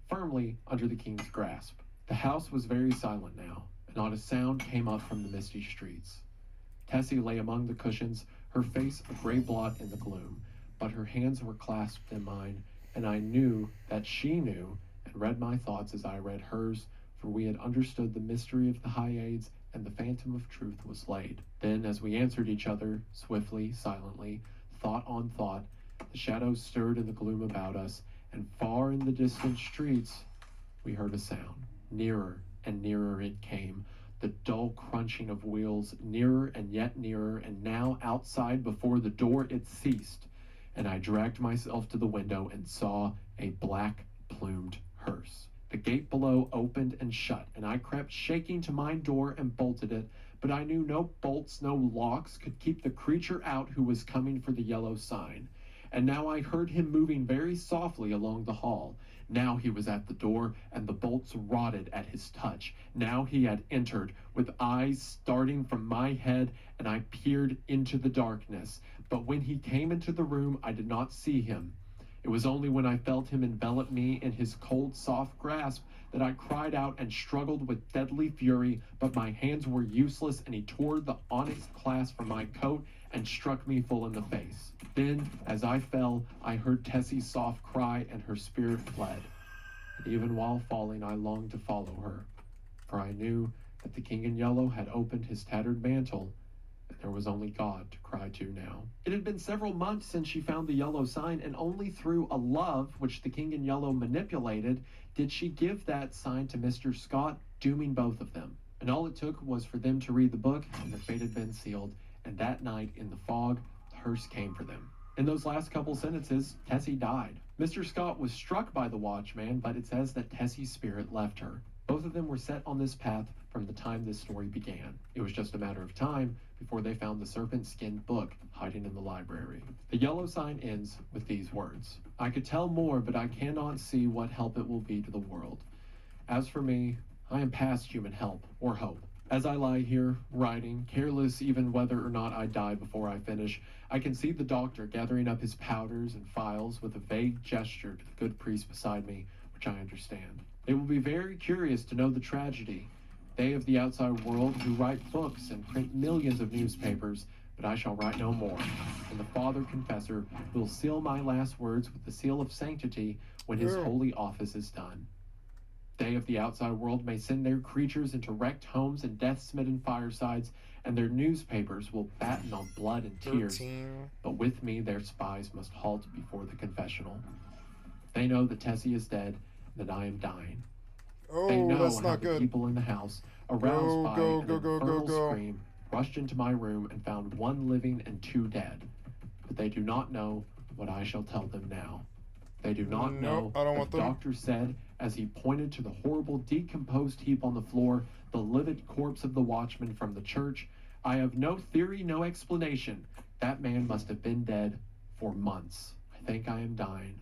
firmly under the king's grasp. The house was very silent now, and not a sound came up from the misty streets. Tessie lay among the cushions, her face a gray blot in the gloom, but her hands were clasped in mine, and I knew that she knew and read my thoughts as I read hers, for we had understood the mystery of the Hyades, and the phantom of truth was laid. Then, as we answered each other, swiftly, silently, thought on thought, the shadows stirred in the gloom about us, and far in the distant streets we heard a sound. Nearer and nearer it came, the dull crunching of wheels, nearer and yet nearer, and now outside before the door it ceased, and I dragged myself to the window and saw a black-plumed hearse. The gate below opened and shut, and I crept shaking to my door and bolted it, but I knew no bolts, no locks could keep the creature out who was coming for the yellow sign. And now I heard him moving very softly along the hall. Now he was at the door, and the bolts rotted at his touch. Now he had entered, with eyes starting from my head, and I peered into the darkness. But when he came into the room, I did not see him. It was only when I felt him envelop me in his cold, soft grasp that I cried out and struggled with deadly fury, but my hands were useless, and he tore the onyx clasp from my coat and struck me full in the face. Then, as I fell, I heard Tessie's soft cry, and her spirit fled. And even while falling, I longed to follow her, for I knew that the King in Yellow had opened his tattered mantle, and there was only God to cry to now. It had been several months since she found the yellow sign, and only through a love which the King in Yellow manipulated did she give that sign to Mr. Scott, dooming both of them. And all it took was for them to read the book, and their fate had been sealed. And that night, in the fog, the hearse came for them. In those last couple sentences, Tessie died. Mr. Scott was struck by the watchman, but it says that Tessie's spirit left her. Both of them were set on this path from the time this story began. It was just a matter of time before they found the serpent-skinned book hiding in the library. The yellow sign ends with these words: I could tell more, but I cannot see what help it will be to the world. As for me, I am past human help or hope. As I lie here, writing, careless even whether or not I die before I finish, I can see the doctor gathering up his powders and files with a vague gesture to the good priest beside me, which I understand. They will be very curious to know the tragedy. They of the outside world who write books and print millions of newspapers, but I shall write no more. And the Father Confessor will seal my last words with the seal of sanctity when his holy office is done. They of the outside world may send their creatures into wrecked homes and death-smitten firesides, and their newspapers will batten on blood and tears. 13. But with me their spies must halt before the confessional. They know that Tessie is dead, and that I am dying. They Oh, know that's how not the good. people in the house, aroused by Go, an go, go, go, infernal go. scream, rushed into my room and found one living and two dead. But they do not know what I shall tell them now. They do not know I don't what want the them. doctor said as he pointed to the horrible decomposed heap on the floor, the livid corpse of the watchman from the church. I have no theory, no explanation. That man must have been dead for months. I think I am dying.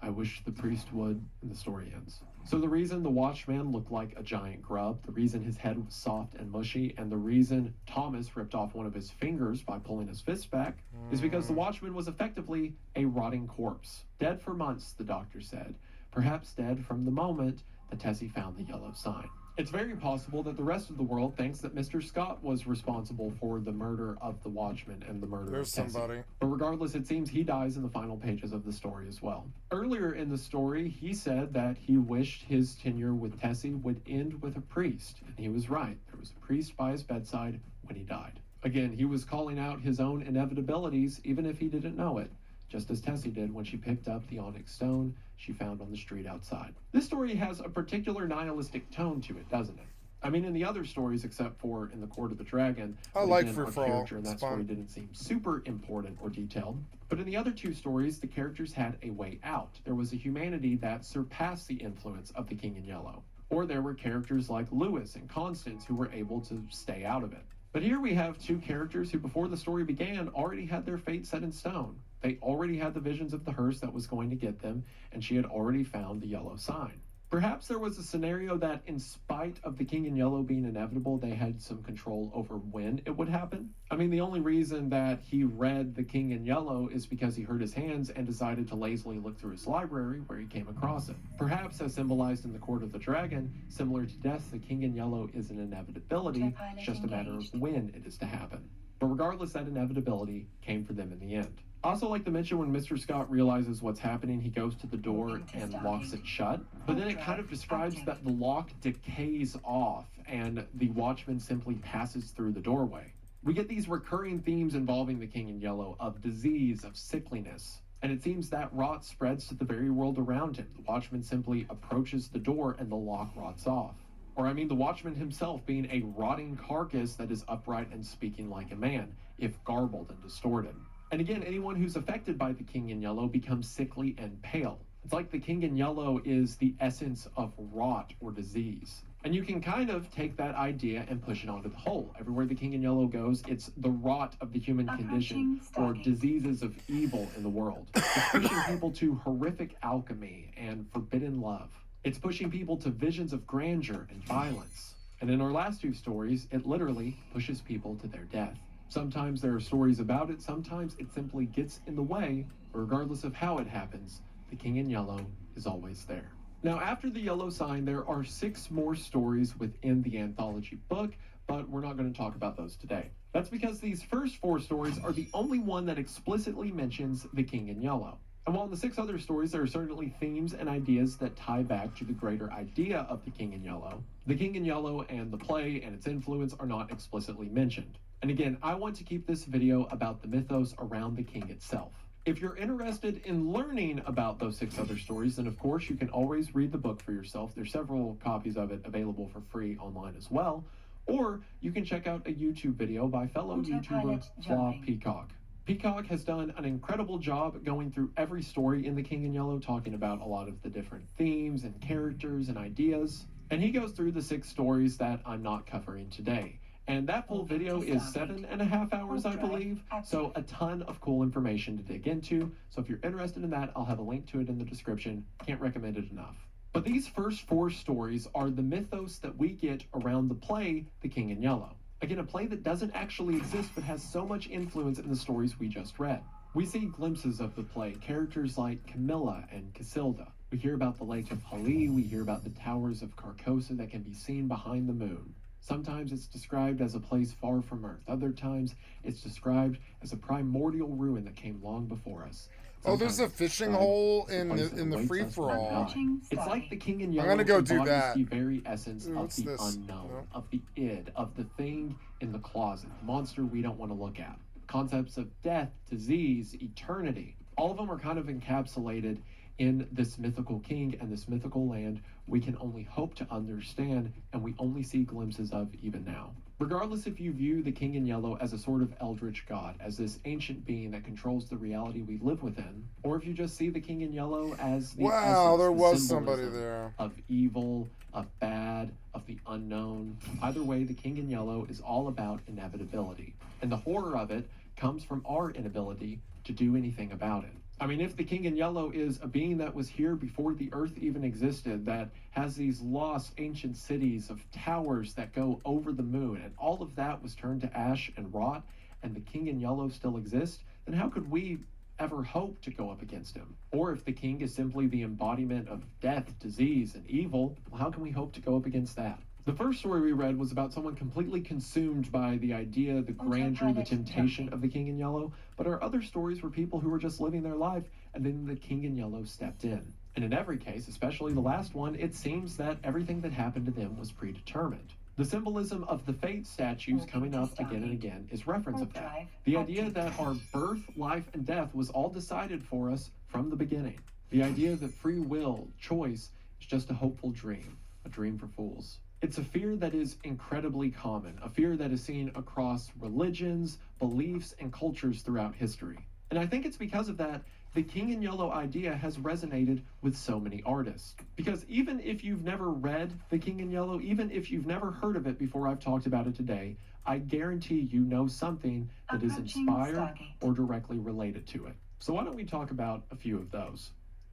I wish the priest would, and the story ends. So the reason the watchman looked like a giant grub, the reason his head was soft and mushy, and the reason Thomas ripped off one of his fingers by pulling his fist back is because the watchman was effectively a rotting corpse. Dead for months, the doctor said. Perhaps dead from the moment that Tessie found the yellow sign. It's very possible that the rest of the world thinks that Mr. Scott was responsible for the murder of the watchman and the murder There's of Tessie. somebody. But regardless, it seems he dies in the final pages of the story as well. Earlier in the story, he said that he wished his tenure with Tessie would end with a priest. And he was right. There was a priest by his bedside when he died. Again, he was calling out his own inevitabilities, even if he didn't know it, just as Tessie did when she picked up the onyx stone she found on the street outside. This story has a particular nihilistic tone to it, doesn't it? I mean, in the other stories, except for in the Court of the Dragon, I like again, Free our for All. character in that It's story fun. didn't seem super important or detailed. But in the other two stories, the characters had a way out. There was a humanity that surpassed the influence of the King in Yellow. Or there were characters like Lewis and Constance who were able to stay out of it. But here we have two characters who, before the story began, already had their fate set in stone. They already had the visions of the hearse that was going to get them, and she had already found the yellow sign. Perhaps there was a scenario that, in spite of the King in Yellow being inevitable, they had some control over when it would happen. I mean, the only reason that he read the King in Yellow is because he hurt his hands and decided to lazily look through his library where he came across it. Perhaps, as symbolized in the Court of the Dragon, similar to death, the King in Yellow is an inevitability, it's just a matter of when it is to happen. But regardless, that inevitability came for them in the end. I also like to mention when Mr. Scott realizes what's happening, he goes to the door and locks it shut. But then it kind of describes that the lock decays off and the watchman simply passes through the doorway. We get these recurring themes involving the King in Yellow of disease, of sickliness. And it seems that rot spreads to the very world around him. The watchman simply approaches the door and the lock rots off. Or I mean, the watchman himself being a rotting carcass that is upright and speaking like a man, if garbled and distorted. And again, anyone who's affected by the King in Yellow becomes sickly and pale. It's like the King in Yellow is the essence of rot or disease. And you can kind of take that idea and push it onto the whole. Everywhere the King in Yellow goes, it's the rot of the human condition or diseases of evil in the world. It's pushing people to horrific alchemy and forbidden love. It's pushing people to visions of grandeur and violence. And in our last two stories, it literally pushes people to their death. Sometimes there are stories about it, sometimes it simply gets in the way, but regardless of how it happens, the King in Yellow is always there. Now, after the yellow sign, there are 6 more stories within the anthology book, but we're not going to talk about those today. That's because these first 4 stories are the only one that explicitly mentions the King in Yellow. And while in the 6 other stories there are certainly themes and ideas that tie back to the greater idea of the King in Yellow, the King in Yellow and the play and its influence are not explicitly mentioned. And again, I want to keep this video about the mythos around the king itself. If you're interested in learning about those 6 other stories, then of course you can always read the book for yourself. There's several copies of it available for free online as well. Or you can check out a YouTube video by fellow YouTuber Flaw Peacock. Peacock has done an incredible job going through every story in The King in Yellow, talking about a lot of the different themes and characters and ideas. And he goes through the 6 stories that I'm not covering today. And that full video is 7.5 hours, I believe, so a ton of cool information to dig into. So if you're interested in that, I'll have a link to it in the description. Can't recommend it enough. But these first 4 stories are the mythos that we get around the play, The King in Yellow. Again, a play that doesn't actually exist but has so much influence in the stories we just read. We see glimpses of the play, characters like Camilla and Casilda. We hear about the Lake of Hali, we hear about the towers of Carcosa that can be seen behind the moon. Sometimes it's described as a place far from Earth. Other times it's described as a primordial ruin that came long before us. Oh, there's a fishing hole in the free-for-all. It's like the King in Yellow I'm gonna go do that. The very essence of the this? unknown, No. of the id, of the thing in the closet, the monster we don't want to look at. Concepts of death, disease, eternity. All of them are kind of encapsulated in this mythical king and this mythical land we can only hope to understand and we only see glimpses of even now. Regardless if you view the King in Yellow as a sort of eldritch god, as this ancient being that controls the reality we live within, or if you just see the King in Yellow as the wow, there was the somebody there. Of evil, of bad, of the unknown. Either way, the King in Yellow is all about inevitability. And the horror of it comes from our inability to do anything about it. I mean, if the King in Yellow is a being that was here before the earth even existed, that has these lost ancient cities of towers that go over the moon, and all of that was turned to ash and rot, and the King in Yellow still exists, then how could we ever hope to go up against him? Or if the king is simply the embodiment of death, disease, and evil, well, how can we hope to go up against that? The first story we read was about someone completely consumed by the idea, the grandeur, the temptation of the King in Yellow, but our other stories were people who were just living their life, and then the King in Yellow stepped in. And in every case, especially the last one, it seems that everything that happened to them was predetermined. The symbolism of the fate statues coming up again and again is reference of that. The idea that our birth, life, and death was all decided for us from the beginning. The idea that free will, choice, is just a hopeful dream, a dream for fools. It's a fear that is incredibly common, a fear that is seen across religions, beliefs, and cultures throughout history. And I think it's because of that, the King in Yellow idea has resonated with so many artists. Because even if you've never read The King in Yellow, even if you've never heard of it before I've talked about it today, I guarantee you know something that is inspired or directly related to it. So why don't we talk about a few of those?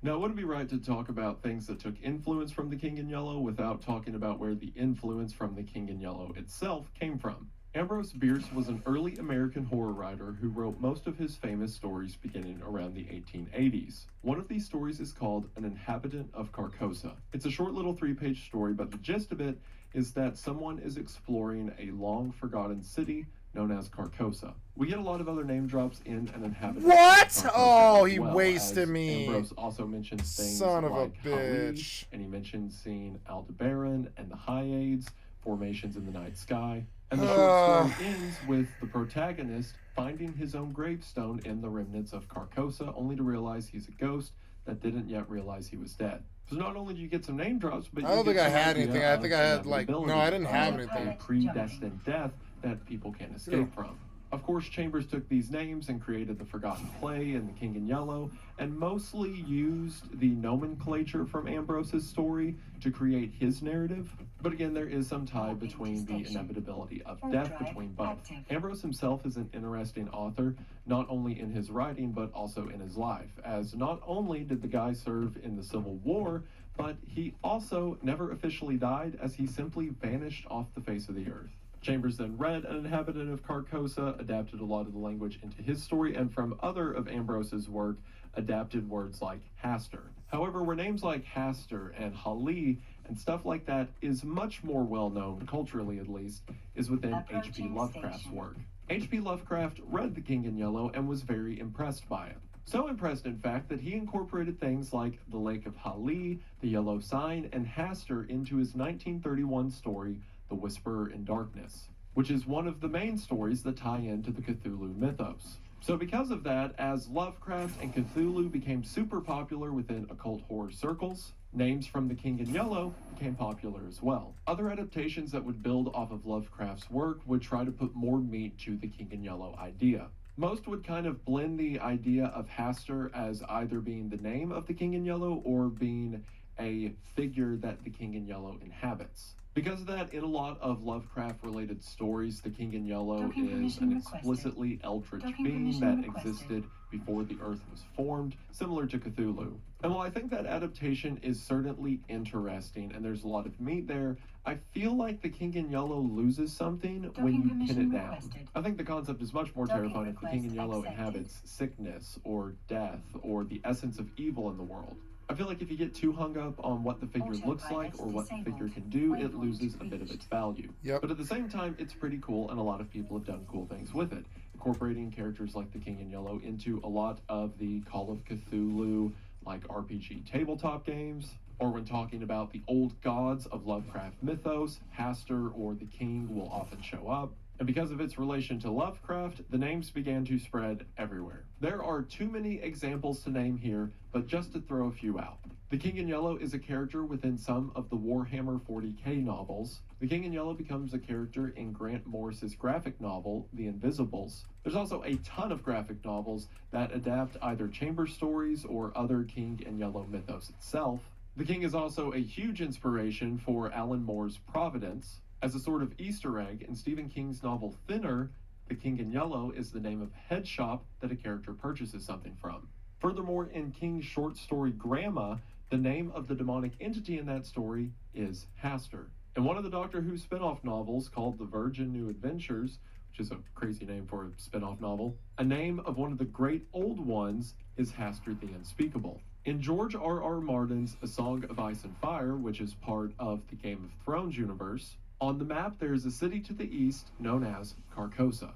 Now, it wouldn't be right to talk about things that took influence from The King in Yellow without talking about where the influence from The King in Yellow itself came from. Ambrose Bierce was an early American horror writer who wrote most of his famous stories beginning around the 1880s. One of these stories is called An Inhabitant of Carcosa. It's a short little 3-page story, but the gist of it is that someone is exploring a long-forgotten city known as Carcosa. We get a lot of other name drops in An Inhabitant. What? Oh, he wasted me. Ambrose also mentions things Son of like a bitch. and he mentions seeing Aldebaran and the Hyades, formations in the night sky. And the short story ends with the protagonist finding his own gravestone in the remnants of Carcosa, only to realize he's a ghost that didn't yet realize he was dead. So not only do you get some name drops, but I don't think I had anything. I think I had no, I didn't have a anything. predestined death that people can't escape from. Of course, Chambers took these names and created the Forgotten Play and The King in Yellow, and mostly used the nomenclature from Ambrose's story to create his narrative. But again, there is some tie between the inevitability of death between both. Ambrose himself is an interesting author, not only in his writing, but also in his life, as not only did the guy serve in the Civil War, but he also never officially died, as he simply vanished off the face of the earth. Chambers then read An Inhabitant of Carcosa, adapted a lot of the language into his story, and from other of Ambrose's work, adapted words like Hastur. However, where names like Hastur and Hali and stuff like that is much more well known, culturally at least, is within H.P. Lovecraft's work. H.P. Lovecraft read The King in Yellow and was very impressed by it. So impressed, in fact, that he incorporated things like the Lake of Hali, the Yellow Sign, and Hastur into his 1931 story, The Whisperer in Darkness, which is one of the main stories that tie into the Cthulhu mythos. So because of that, as Lovecraft and Cthulhu became super popular within occult horror circles, names from The King in Yellow became popular as well. Other adaptations that would build off of Lovecraft's work would try to put more meat to the King in Yellow idea. Most would kind of blend the idea of Hastur as either being the name of the King in Yellow or being a figure that the King in Yellow inhabits. Because of that, in a lot of Lovecraft-related stories, the King in Yellow is an explicitly eldritch being that existed before the Earth was formed, similar to Cthulhu. And while I think that adaptation is certainly interesting and there's a lot of meat there, I feel like the King in Yellow loses something when you pin it down. I think the concept is much more terrifying if the King in Yellow inhabits sickness or death or the essence of evil in the world. I feel like if you get too hung up on what the figure looks like or what the figure can do, it loses a bit of its value. But at the same time, it's pretty cool, and a lot of people have done cool things with it, incorporating characters like the King in Yellow into a lot of the Call of Cthulhu, like RPG tabletop games, or when talking about the old gods of Lovecraft mythos, Hastur or the King will often show up. And because of its relation to Lovecraft, the names began to spread everywhere. There are too many examples to name here, but just to throw a few out. The King in Yellow is a character within some of the Warhammer 40k novels. The King in Yellow becomes a character in Grant Morris's graphic novel, The Invisibles. There's also a ton of graphic novels that adapt either chamber stories or other King in Yellow mythos itself. The King is also a huge inspiration for Alan Moore's Providence. As a sort of Easter egg, in Stephen King's novel Thinner, the King in Yellow is the name of a head shop that a character purchases something from. Furthermore, in King's short story Grandma, the name of the demonic entity in that story is Hastur. In one of the Doctor Who spin-off novels called The Virgin New Adventures, which is a crazy name for a spin-off novel, a name of one of the great old ones is Hastur the Unspeakable. In George R.R. Martin's A Song of Ice and Fire, which is part of the Game of Thrones universe, on the map there is a city to the east known as Carcosa.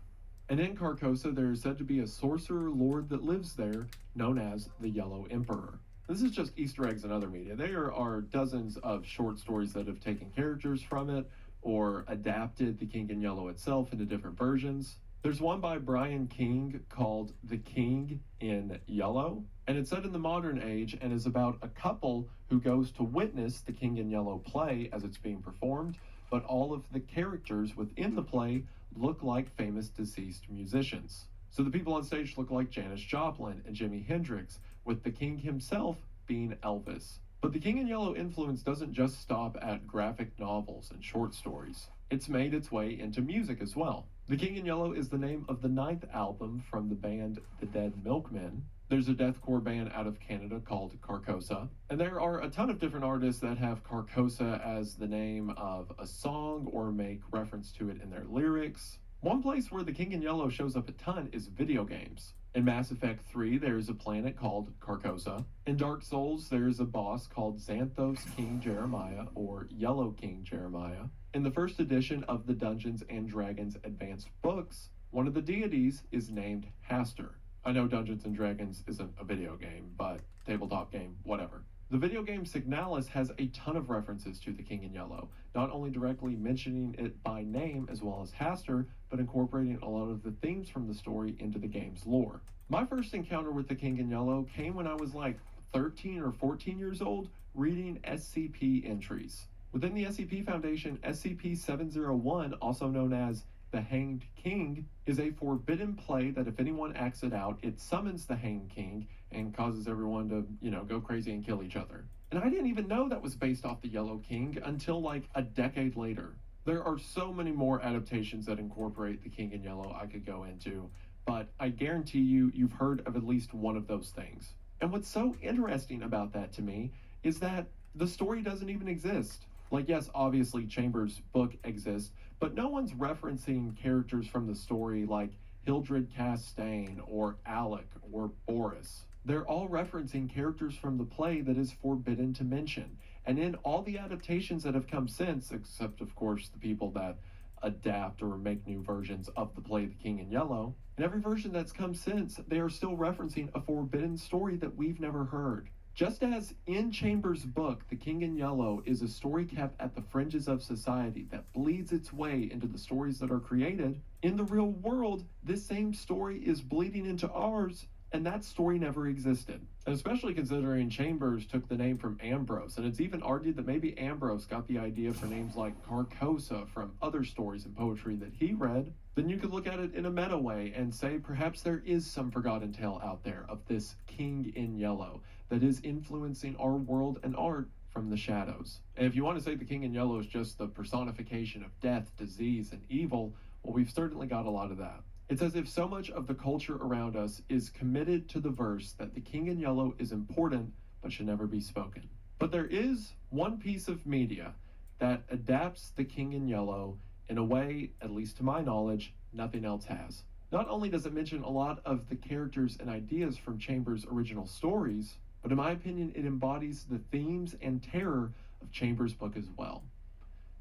And in Carcosa there is said to be a sorcerer lord that lives there known as the Yellow Emperor. This is just Easter eggs in other media. There are dozens of short stories that have taken characters from it or adapted the King in Yellow itself into different versions. There's one by Brian King called The King in Yellow, and it's set in the modern age and is about a couple who goes to witness the King in Yellow play as it's being performed, but all of the characters within the play look like famous deceased musicians. So the people on stage look like Janis Joplin and Jimi Hendrix, with the King himself being Elvis. But the King in Yellow influence doesn't just stop at graphic novels and short stories. It's made its way into music as well. The King in Yellow is the name of the 9th album from the band The Dead Milkmen. There's a deathcore band out of Canada called Carcosa, and there are a ton of different artists that have Carcosa as the name of a song or make reference to it in their lyrics. One place where the King in Yellow shows up a ton is video games. In Mass Effect 3, there's a planet called Carcosa. In Dark Souls, there's a boss called Xanthos King Jeremiah, or Yellow King Jeremiah. In the first edition of the Dungeons & Dragons Advanced books, one of the deities is named Hastur. I know Dungeons & Dragons isn't a video game, but tabletop game, whatever. The video game Signalis has a ton of references to the King in Yellow, not only directly mentioning it by name as well as Hastur, but incorporating a lot of the themes from the story into the game's lore. My first encounter with the King in Yellow came when I was like 13 or 14 years old, reading SCP entries. Within the SCP Foundation, SCP-701, also known as the Hanged King, is a forbidden play that if anyone acts it out, it summons the Hanged King and causes everyone to, go crazy and kill each other. And I didn't even know that was based off the Yellow King until like a decade later. There are so many more adaptations that incorporate the King in Yellow I could go into, but I guarantee you've heard of at least one of those things. And what's so interesting about that to me is that the story doesn't even exist. Like, yes, obviously Chambers' book exists, but no one's referencing characters from the story like Hildred Castaigne or Alec or Boris. They're all referencing characters from the play that is forbidden to mention. And in all the adaptations that have come since, except of course the people that adapt or make new versions of the play The King in Yellow, in every version that's come since, they are still referencing a forbidden story that we've never heard. Just as in Chambers' book, The King in Yellow is a story kept at the fringes of society that bleeds its way into the stories that are created, in the real world, this same story is bleeding into ours, and that story never existed. And especially considering Chambers took the name from Ambrose, and it's even argued that maybe Ambrose got the idea for names like Carcosa from other stories and poetry that he read, then you could look at it in a meta way and say perhaps there is some forgotten tale out there of this King in Yellow that is influencing our world and art from the shadows. And if you want to say the King in Yellow is just the personification of death, disease, and evil, well, we've certainly got a lot of that. It's as if so much of the culture around us is committed to the verse that the King in Yellow is important but should never be spoken. But there is one piece of media that adapts the King in Yellow in a way, at least to my knowledge, nothing else has. Not only does it mention a lot of the characters and ideas from Chambers' original stories, but in my opinion, it embodies the themes and terror of Chambers' book as well.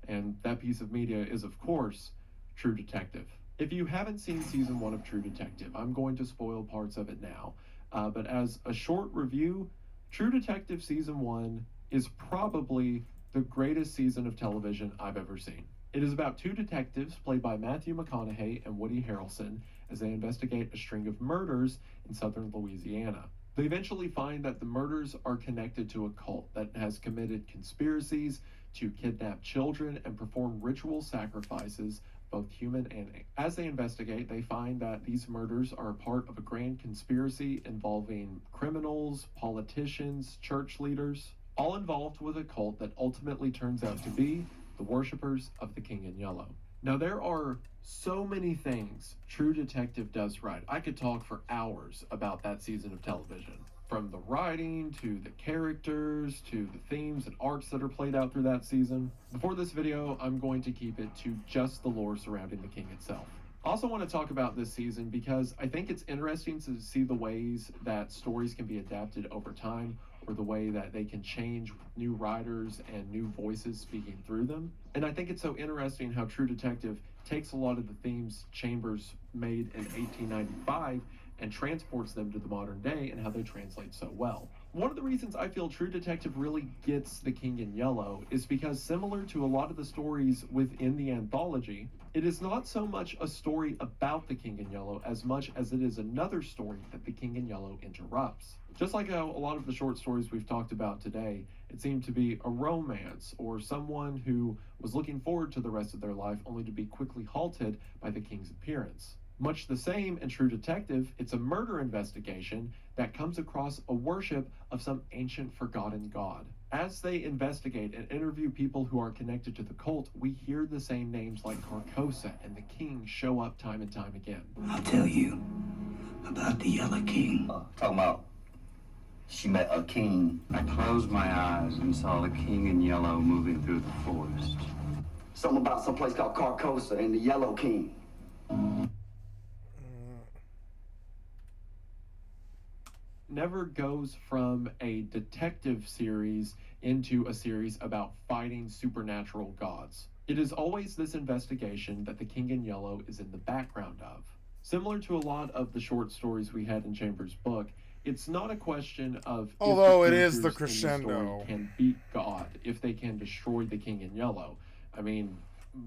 And that piece of media is, of course, True Detective. If you haven't seen season 1 of True Detective, I'm going to spoil parts of it now. But as a short review, True Detective season 1 is probably the greatest season of television I've ever seen. It is about two detectives played by Matthew McConaughey and Woody Harrelson as they investigate a string of murders in southern Louisiana. They eventually find that the murders are connected to a cult that has committed conspiracies to kidnap children and perform ritual sacrifices, both human and as they investigate, they find that these murders are a part of a grand conspiracy involving criminals, politicians, church leaders, all involved with a cult that ultimately turns out to be the worshippers of the King in Yellow. Now, there are so many things True Detective does right. I could talk for hours about that season of television. From the writing, to the characters, to the themes and arcs that are played out through that season. Before this video, I'm going to keep it to just the lore surrounding the King itself. I also want to talk about this season because I think it's interesting to see the ways that stories can be adapted over time, or the way that they can change with new writers and new voices speaking through them. And I think it's so interesting how True Detective takes a lot of the themes Chambers made in 1895 and transports them to the modern day and how they translate so well. One of the reasons I feel True Detective really gets the King in Yellow is because, similar to a lot of the stories within the anthology, it is not so much a story about the King in Yellow as much as it is another story that the King in Yellow interrupts. Just like how a lot of the short stories we've talked about today, it seemed to be a romance or someone who was looking forward to the rest of their life only to be quickly halted by the King's appearance. Much the same in True Detective, it's a murder investigation that comes across a worship of some ancient forgotten god. As they investigate and interview people who are connected to the cult, we hear the same names like Carcosa and the King show up time and time again. I'll tell you, About the Yellow King. Talking about she met a king. I closed my eyes and saw the king in yellow moving through the forest. Something about some place called Carcosa and the Yellow King. Never goes from a detective series into a series about fighting supernatural gods. It is always this investigation that the King in Yellow is in the background of. Similar to a lot of the short stories we had in Chambers' book, it's not a question of although if it is the characters in the crescendo story can beat God, if they can destroy the King in Yellow. I mean,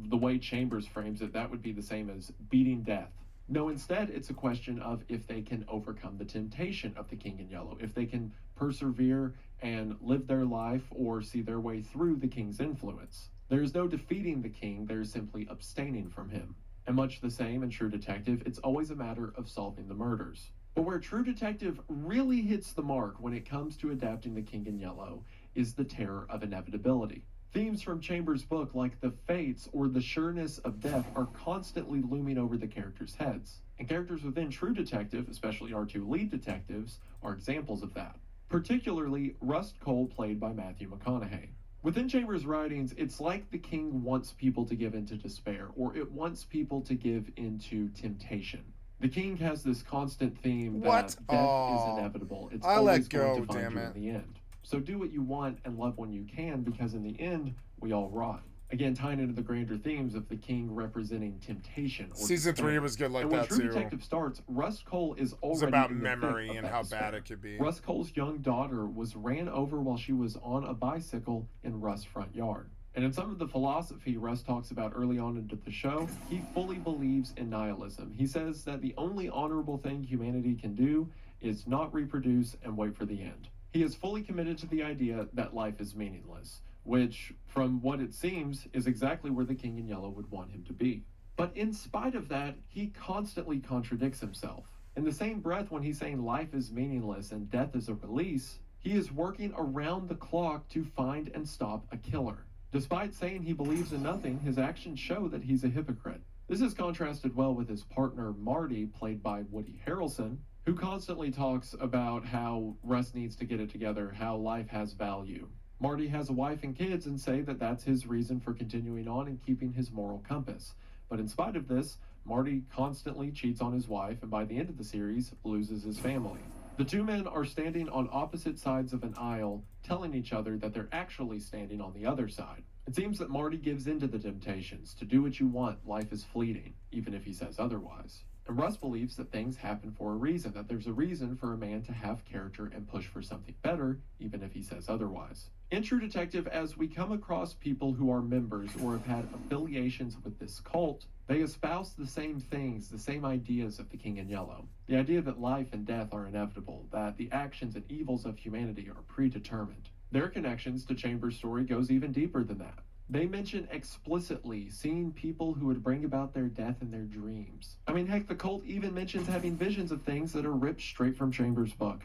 the way Chambers frames it, that would be the same as beating death. No, instead, it's a question of if they can overcome the temptation of the King in Yellow, if they can persevere and live their life or see their way through the King's influence. There is no defeating the King, there is simply abstaining from him. And much the same in True Detective, it's always a matter of solving the murders. But where True Detective really hits the mark when it comes to adapting the King in Yellow is the terror of inevitability. Themes from Chambers' book, like the fates or the sureness of death, are constantly looming over the characters' heads. And characters within True Detective, especially our two lead detectives, are examples of that. Particularly Rust Cole, played by Matthew McConaughey. Within Chambers' writings, it's like the King wants people to give into despair, or it wants people to give into temptation. The King has this constant theme that death is inevitable. It's always going to find you in the end. So do what you want and love when you can, because in the end, we all rot. Again, tying into the grander themes of the King representing temptation. Season 3 was good like that too. And when True Detective starts, Rust Cole is already it's about memory and how bad it could be. Rust Cole's young daughter was ran over while she was on a bicycle in Rust's front yard. And in some of the philosophy Rust talks about early on into the show, he fully believes in nihilism. He says that the only honorable thing humanity can do is not reproduce and wait for the end. He is fully committed to the idea that life is meaningless, which, from what it seems, is exactly where the King in Yellow would want him to be. But in spite of that, he constantly contradicts himself. In the same breath, when he's saying life is meaningless and death is a release, he is working around the clock to find and stop a killer. Despite saying he believes in nothing, his actions show that he's a hypocrite. This is contrasted well with his partner Marty, played by Woody Harrelson, who constantly talks about how Russ needs to get it together, how life has value. Marty has a wife and kids and say that that's his reason for continuing on and keeping his moral compass. But in spite of this, Marty constantly cheats on his wife and by the end of the series, loses his family. The two men are standing on opposite sides of an aisle, telling each other that they're actually standing on the other side. It seems that Marty gives in to the temptations. To do what you want, life is fleeting, even if he says otherwise. And Russ believes that things happen for a reason, that there's a reason for a man to have character and push for something better, even if he says otherwise. In True Detective, as we come across people who are members or have had affiliations with this cult, they espouse the same things, the same ideas of the King in Yellow. The idea that life and death are inevitable, that the actions and evils of humanity are predetermined. Their connections to Chambers' story goes even deeper than that. They mention explicitly seeing people who would bring about their death in their dreams. I mean, heck, the cult even mentions having visions of things that are ripped straight from Chambers' book.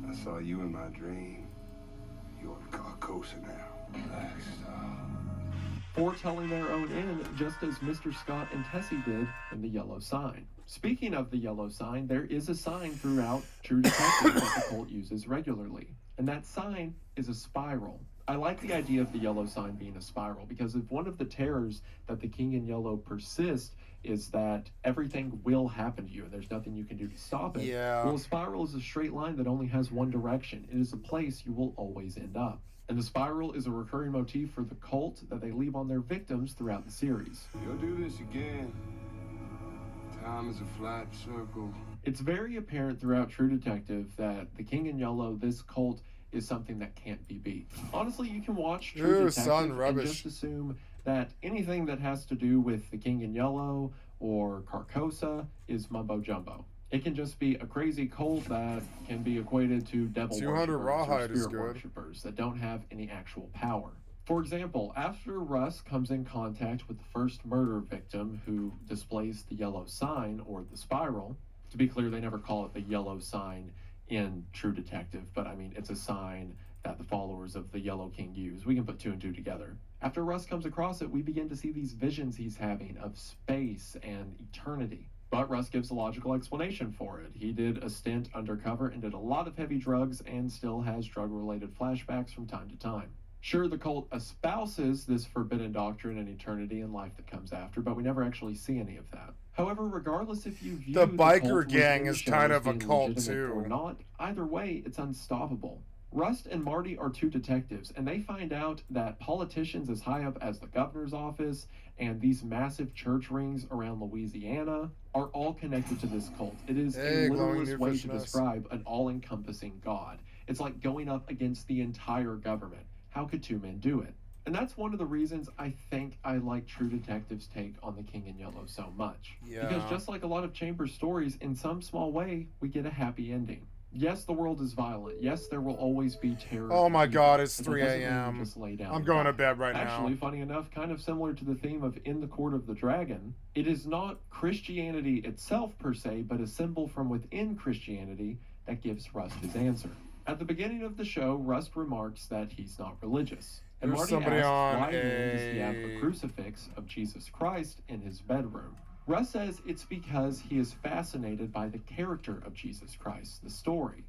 I saw you in my dream. You're in Carcosa now. Black Star. Foretelling their own end, just as Mr. Scott and Tessie did in the Yellow Sign. Speaking of the Yellow Sign, there is a sign throughout True Detective that the cult uses regularly. And that sign is a spiral. I like the idea of the Yellow Sign being a spiral, because if one of the terrors that the King in Yellow persists is that everything will happen to you and there's nothing you can do to stop it. Yeah. Well, a spiral is a straight line that only has one direction. It is a place you will always end up. And the spiral is a recurring motif for the cult that they leave on their victims throughout the series. You'll do this again. Time is a flat circle. It's very apparent throughout True Detective that the King in Yellow, this cult, is something that can't be beat. Honestly, you can watch True Detective and just assume that anything that has to do with the King in Yellow or Carcosa is mumbo jumbo. It can just be a crazy cult that can be equated to devil worshippers or spirit worshippers that don't have any actual power. For example, after Russ comes in contact with the first murder victim who displays the yellow sign or the spiral, to be clear, they never call it the yellow sign in True Detective, but I mean, it's a sign that the followers of the Yellow King use. We can put two and two together. After Russ comes across it, we begin to see these visions he's having of space and eternity. But Russ gives a logical explanation for it. He did a stint undercover and did a lot of heavy drugs and still has drug-related flashbacks from time to time. Sure, the cult espouses this forbidden doctrine and eternity and life that comes after, but we never actually see any of that. However, regardless if you view The biker cult gang within the is show kind as of a being cult, legitimate too. or not, either way, it's unstoppable. Rust and Marty are two detectives, and they find out that politicians as high up as the governor's office and these massive church rings around Louisiana are all connected to this cult. It is Hey, a glowing literalist way to newfishness. describe an all-encompassing god. It's like going up against the entire government. How could two men do it? And that's one of the reasons I think I like True Detective's take on the King in Yellow so much. Yeah. Because just like a lot of Chambers stories, in some small way, we get a happy ending. Yes, the world is violent. Yes, there will always be terror. Oh my and God, evil, it's but that 3 doesn't mean you a.m. just lay down I'm and going to die. bed right now. Actually, funny enough, kind of similar to the theme of In the Court of the Dragon, it is not Christianity itself per se, but a symbol from within Christianity that gives Rust his answer. At the beginning of the show, Rust remarks that he's not religious. And There's Marty somebody asks on why then does he have a crucifix of Jesus Christ in his bedroom. Russ says it's because he is fascinated by the character of Jesus Christ, the story,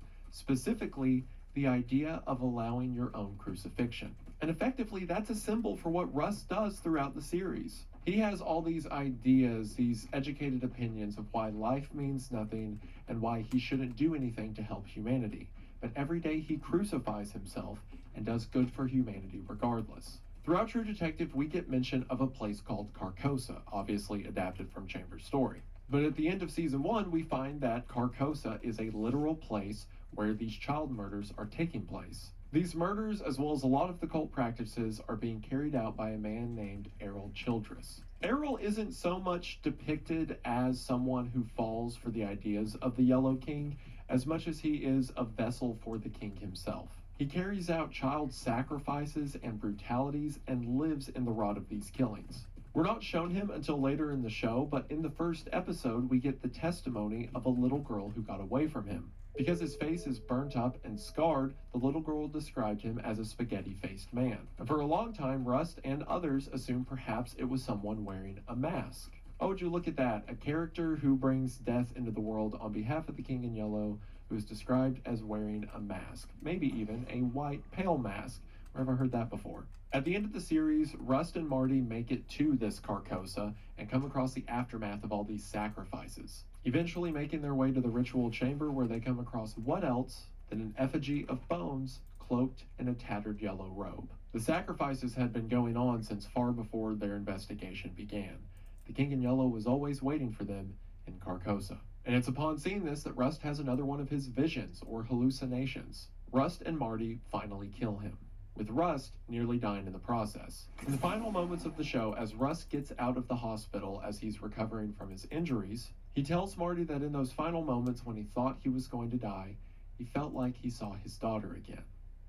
specifically the idea of allowing your own crucifixion. And effectively, that's a symbol for what Russ does throughout the series. He has all these ideas, these educated opinions of why life means nothing and why he shouldn't do anything to help humanity. But every day he crucifies himself and does good for humanity regardless. Throughout True Detective, we get mention of a place called Carcosa, obviously adapted from Chambers' story. But at the end of season 1, we find that Carcosa is a literal place where these child murders are taking place. These murders, as well as a lot of the cult practices, are being carried out by a man named Errol Childress. Errol isn't so much depicted as someone who falls for the ideas of the Yellow King, as much as he is a vessel for the king himself. He carries out child sacrifices and brutalities and lives in the rot of these killings. We're not shown him until later in the show, but in the first episode we get the testimony of a little girl who got away from him. Because his face is burnt up and scarred, the little girl described him as a spaghetti-faced man. And for a long time, Rust and others assumed perhaps it was someone wearing a mask. Oh, would you look at that? A character who brings death into the world on behalf of the King in Yellow, who is described as wearing a mask. Maybe even a white, pale mask. Where have I heard that before? At the end of the series, Rust and Marty make it to this Carcosa and come across the aftermath of all these sacrifices. Eventually making their way to the ritual chamber where they come across what else than an effigy of bones cloaked in a tattered yellow robe. The sacrifices had been going on since far before their investigation began. The King in Yellow was always waiting for them in Carcosa. And it's upon seeing this that Rust has another one of his visions or hallucinations. Rust and Marty finally kill him, with Rust nearly dying in the process. In the final moments of the show, as Rust gets out of the hospital as he's recovering from his injuries, he tells Marty that in those final moments when he thought he was going to die, he felt like he saw his daughter again.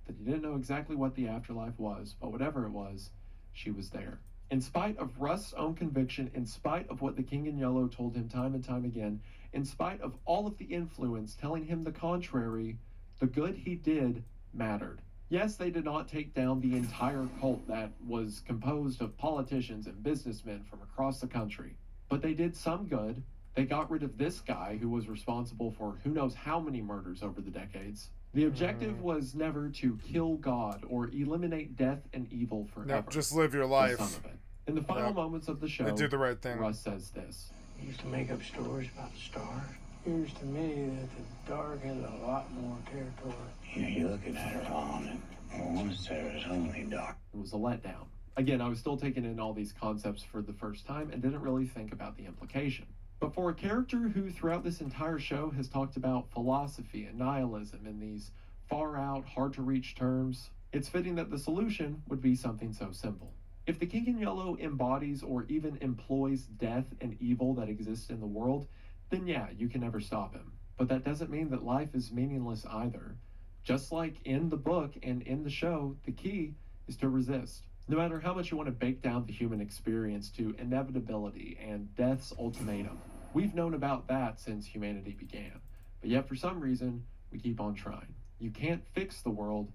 That he didn't know exactly what the afterlife was, but whatever it was, she was there. In spite of Rust's own conviction, in spite of what the King in Yellow told him time and time again, in spite of all of the influence telling him the contrary, the good he did mattered. Yes, they did not take down the entire cult that was composed of politicians and businessmen from across the country, but they did some good. They got rid of this guy who was responsible for who knows how many murders over the decades. The objective was never to kill God or eliminate death and evil forever. No, just live your The life. sum of it. In the final moments of the show, They did the right thing. Russ says this. I used to make up stories about the stars. It appears to me that the dark has a lot more territory. Yeah, you're looking at it wrong, and once there is only dark. It was a letdown. Again, I was still taking in all these concepts for the first time and didn't really think about the implication. But for a character who throughout this entire show has talked about philosophy and nihilism in these far out, hard to reach terms, it's fitting that the solution would be something so simple. If the King in Yellow embodies or even employs death and evil that exists in the world, then yeah, you can never stop him. But that doesn't mean that life is meaningless either. Just like in the book and in the show, the key is to resist. No matter how much you want to bake down the human experience to inevitability and death's ultimatum, we've known about that since humanity began. But yet for some reason, we keep on trying. You can't fix the world,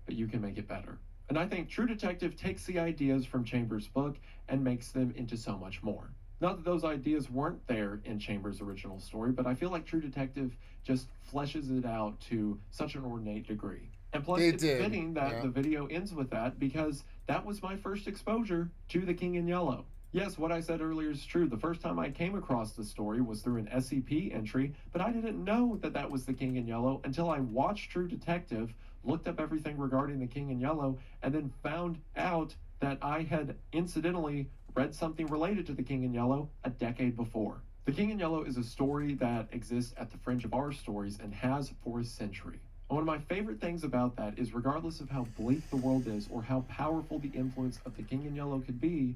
but you can make it better. And I think True Detective takes the ideas from Chambers' book and makes them into so much more. Not that those ideas weren't there in Chambers' original story, but I feel like True Detective just fleshes it out to such an ornate degree. And plus, it's fitting that the video ends with that, because that was my first exposure to the King in Yellow. Yes, what I said earlier is true. The first time I came across the story was through an SCP entry, but I didn't know that that was the King in Yellow until I watched True Detective, looked up everything regarding the King in Yellow, and then found out that I had incidentally read something related to the King in Yellow a decade before. The King in Yellow is a story that exists at the fringe of our stories and has for a century. And one of my favorite things about that is, regardless of how bleak the world is or how powerful the influence of the King in Yellow could be,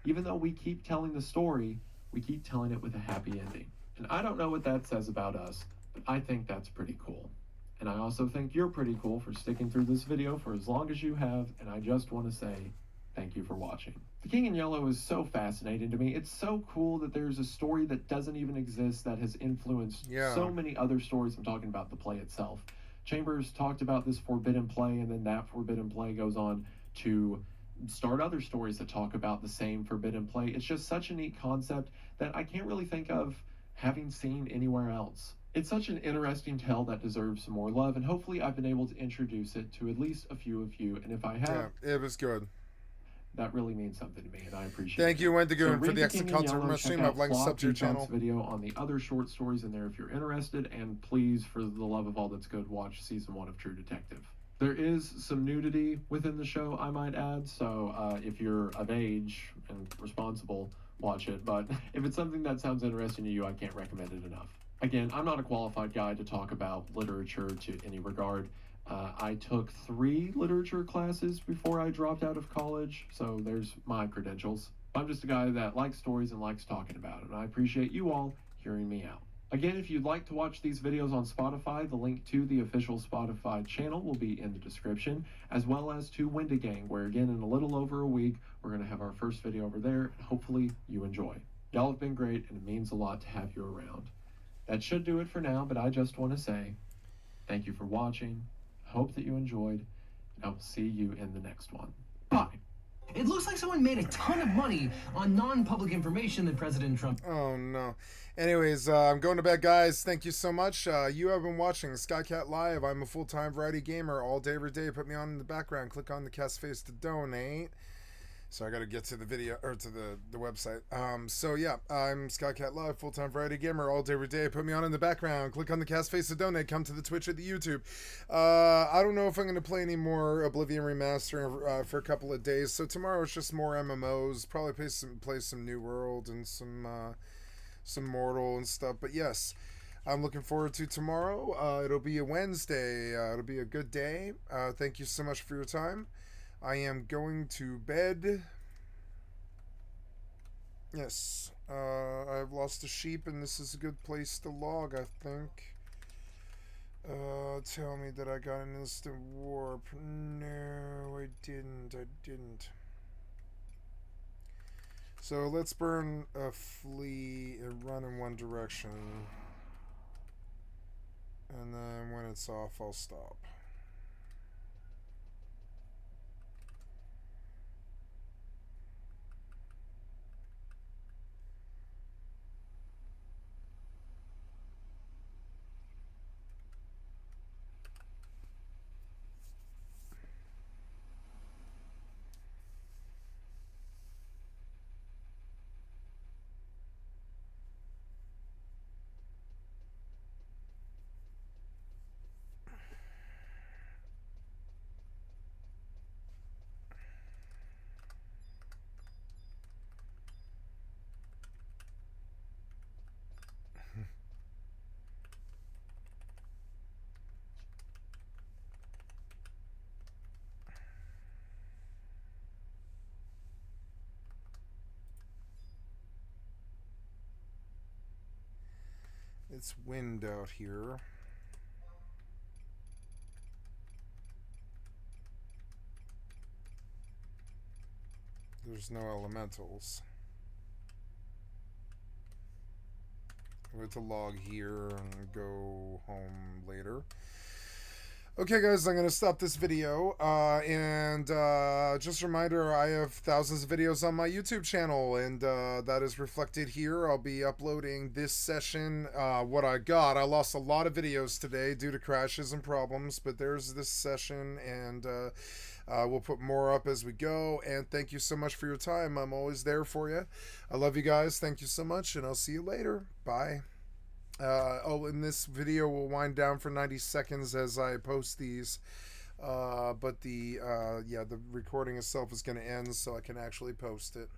even though we keep telling the story, we keep telling it with a happy ending. And I don't know what that says about us, but I think that's pretty cool. And I also think you're pretty cool for sticking through this video for as long as you have, and I just want to say thank you for watching. The King in Yellow is so fascinating to me. It's so cool that there's a story that doesn't even exist that has influenced so many other stories. I'm talking about the play itself. Chambers talked about this forbidden play, and then that forbidden play goes on to start other stories that talk about the same forbidden play. It's just such a neat concept that I can't really think of having seen anywhere else. It's such an interesting tale that deserves some more love, and hopefully I've been able to introduce it to at least a few of you, and if I have... Yeah, it was good. That really means something to me, and I appreciate it. Thank you, Wendigo, so for the extra content from my stream. I've linked up to your channel. Video on the other short stories in there if you're interested, and please, for the love of all that's good, watch season 1 of True Detective. There is some nudity within the show, I might add, so if you're of age and responsible, watch it. But if it's something that sounds interesting to you, I can't recommend it enough. Again, I'm not a qualified guy to talk about literature to any regard. I took 3 literature classes before I dropped out of college, so there's my credentials. I'm just a guy that likes stories and likes talking about it, and I appreciate you all hearing me out. Again, if you'd like to watch these videos on Spotify, the link to the official Spotify channel will be in the description, as well as to Wendigang, where again, in a little over a week, we're going to have our first video over there, and hopefully you enjoy. Y'all have been great, and it means a lot to have you around. That should do it for now, but I just want to say thank you for watching. Hope that you enjoyed, and I will see you in the next one. Bye. It looks like someone made a ton of money on non-public information that President Trump... Oh, no. Anyways, I'm going to bed, guys. Thank you so much. You have been watching Skycat Live. I'm a full-time variety gamer all day, every day. Put me on in the background. Click on the cast face to donate. So I got to get to the video, or to the website. So yeah, I'm Skycatlive, full-time variety gamer, all day, every day. Put me on in the background. Click on the cast face to donate. Come to the Twitch or the YouTube. I don't know if I'm going to play any more Oblivion Remaster for a couple of days. So tomorrow it's just more MMOs. Probably play some New World and some Mortal and stuff. But yes, I'm looking forward to tomorrow. It'll be a Wednesday. It'll be a good day. Thank you so much for your time. I am going to bed. Yes. I've lost a sheep, and this is a good place to log, I think. Tell me that I got an instant warp. No, I didn't. So let's burn a flea and run in one direction. And then when it's off, I'll stop. It's wind out here. There's no elementals. I'm going to log here and go home later. Okay, guys, I'm going to stop this video. And just a reminder, I have thousands of videos on my YouTube channel, and that is reflected here. I'll be uploading this session, what I got. I lost a lot of videos today due to crashes and problems, but there's this session, and we'll put more up as we go. And thank you so much for your time. I'm always there for you. I love you guys. Thank you so much, and I'll see you later. Bye. And this video will wind down for 90 seconds as I post these, but the recording itself is going to end so I can actually post it.